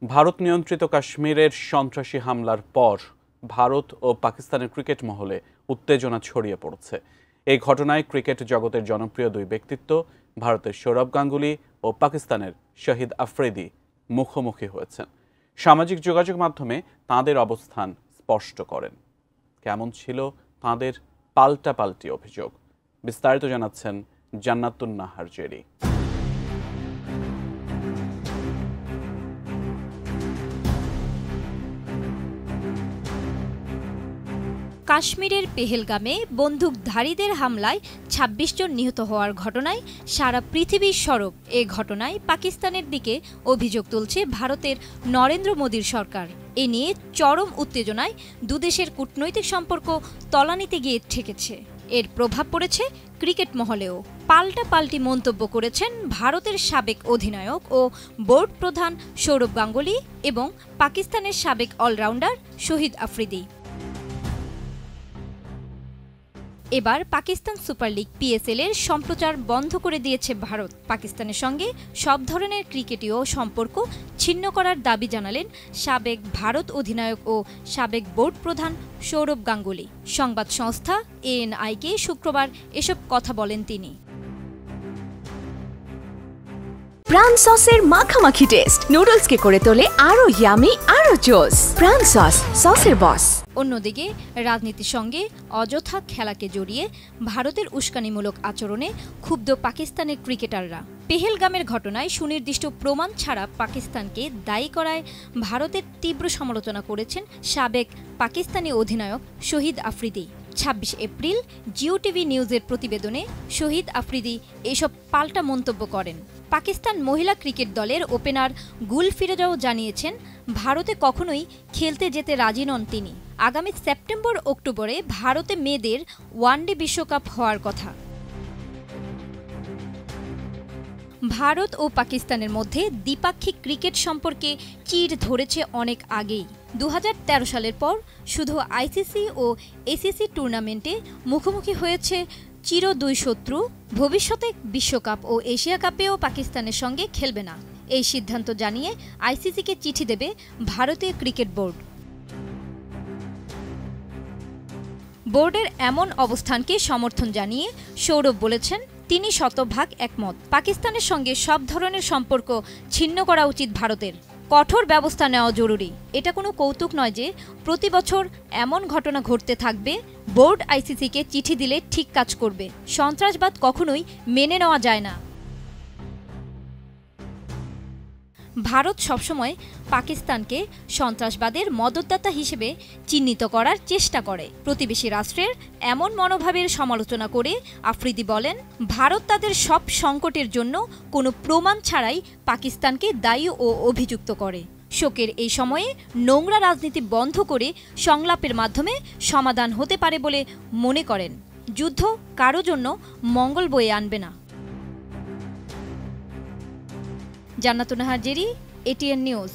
ভারত নিয়ন্ত্রিত কাশ্মীরের সন্ত্রাসী হামলার পর ভারত ও পাকিস্তানের ক্রিকেট মহলে উত্তেজনা ছড়িয়ে পড়ছে। এই ঘটনায় ক্রিকেট জগতের জনপ্রিয় দুই ব্যক্তিত্ব ভারতের সৌরভ গাঙ্গুলি ও পাকিস্তানের শহীদ আফ্রিদি মুখোমুখি হয়েছেন। সামাজিক যোগাযোগ মাধ্যমে তাঁদের অবস্থান স্পষ্ট করেন। কেমন ছিল তাঁদের পাল্টাপাল্টি অভিযোগ, বিস্তারিত জানাচ্ছেন জান্নাতুন নাহার জেরি। কাশ্মীরের পেহেলগামে বন্দুকধারীদের হামলায় ২৬ জন নিহত হওয়ার ঘটনায় সারা পৃথিবীর সরব। এ ঘটনায় পাকিস্তানের দিকে অভিযোগ তুলছে ভারতের নরেন্দ্র মোদীর সরকার। এ নিয়ে চরম উত্তেজনায় দুদেশের কূটনৈতিক সম্পর্ক তলানিতে গিয়ে ঠেকেছে। এর প্রভাব পড়েছে ক্রিকেট মহলেও। পাল্টাপাল্টি মন্তব্য করেছেন ভারতের সাবেক অধিনায়ক ও বোর্ড প্রধান সৌরভ গাঙ্গুলি এবং পাকিস্তানের সাবেক অলরাউন্ডার শহীদ আফ্রিদি। এবার পাকিস্তান সুপার লিগ PSL এর সম্প্রচার বন্ধ করে দিয়েছে ভারত। পাকিস্তানের সঙ্গে সব ধরনের ক্রিকেটীয় সম্পর্ক ছিন্ন করার দাবি জানালেন সাবেক ভারত অধিনায়ক ও সাবেক বোর্ড প্রধান সৌরভ গাঙ্গুলি। সংবাদ সংস্থা ANI-কে শুক্রবার এসব কথা বলেন তিনি। প্রাণ সসের মাখামাখি টেস্ট নুডলসকে করে তোলে আরো ইয়ামি আরো জোস। প্রাণ সস, সসের বস। অন্যদিকে রাজনীতির সঙ্গে অযথা খেলাকে জড়িয়ে ভারতের উস্কানিমূলক আচরণে ক্ষুব্ধ পাকিস্তানের ক্রিকেটাররা। পেহেলগামের ঘটনায় সুনির্দিষ্ট প্রমাণ ছাড়া পাকিস্তানকে দায়ী করায় ভারতের তীব্র সমালোচনা করেছেন সাবেক পাকিস্তানি অধিনায়ক শহীদ আফ্রিদি। ২৬ এপ্রিল জিও টিভি নিউজের প্রতিবেদনে শহীদ আফ্রিদি এসব পাল্টা মন্তব্য করেন। পাকিস্তান মহিলা ক্রিকেট দলের ওপেনার গুল ফিরোজাও জানিয়েছেন ভারতে কখনোই খেলতে যেতে রাজি নন তিনি। আগামী সেপ্টেম্বর-অক্টোবরে ভারতে মেয়েদের ওয়ানডে বিশ্বকাপ হওয়ার কথা। ভারত ও পাকিস্তানের মধ্যে দ্বিপাক্ষিক ক্রিকেট সম্পর্কে চির ধরেছে অনেক আগেই। ২০১৩ সালের পর শুধু ICC ও ACC টুর্নামেন্টে মুখোমুখি হয়েছে চির দুই শত্রু। ভবিষ্যতে বিশ্বকাপ ও এশিয়া কাপেও পাকিস্তানের সঙ্গে খেলবে না, এই সিদ্ধান্ত জানিয়ে ICC-কে চিঠি দেবে ভারতীয় ক্রিকেট বোর্ড। বোর্ডের এমন অবস্থানকে সমর্থন জানিয়ে সৌরভ বলেছেন তিনি শতভাগ একমত। পাকিস্তানের সঙ্গে সব ধরনের সম্পর্ক ছিন্ন করা উচিত ভারতের। কঠোর ব্যবস্থা নেওয়া জরুরি। এটা কোনো কৌতুক নয় যে প্রতি বছর এমন ঘটনা ঘটতে থাকবে। বোর্ড ICC-কে চিঠি দিলে ঠিক কাজ করবে। সন্ত্রাসবাদ কখনোই মেনে নেওয়া যায় না। ভারত সবসময় পাকিস্তানকে সন্ত্রাসবাদের মদতদাতা হিসেবে চিহ্নিত করার চেষ্টা করে। প্রতিবেশী রাষ্ট্রের এমন মনোভাবের সমালোচনা করে আফ্রিদি বলেন, ভারত তাদের সব সংকটের জন্য কোনো প্রমাণ ছাড়াই পাকিস্তানকে দায়ী ও অভিযুক্ত করে। শোকের এই সময়ে নোংরা রাজনীতি বন্ধ করে সংলাপের মাধ্যমে সমাধান হতে পারে বলে মনে করেন। যুদ্ধ কারো জন্য মঙ্গল বয়ে আনবে না। জান্নাতুন নাহার জেরি, ATN নিউজ।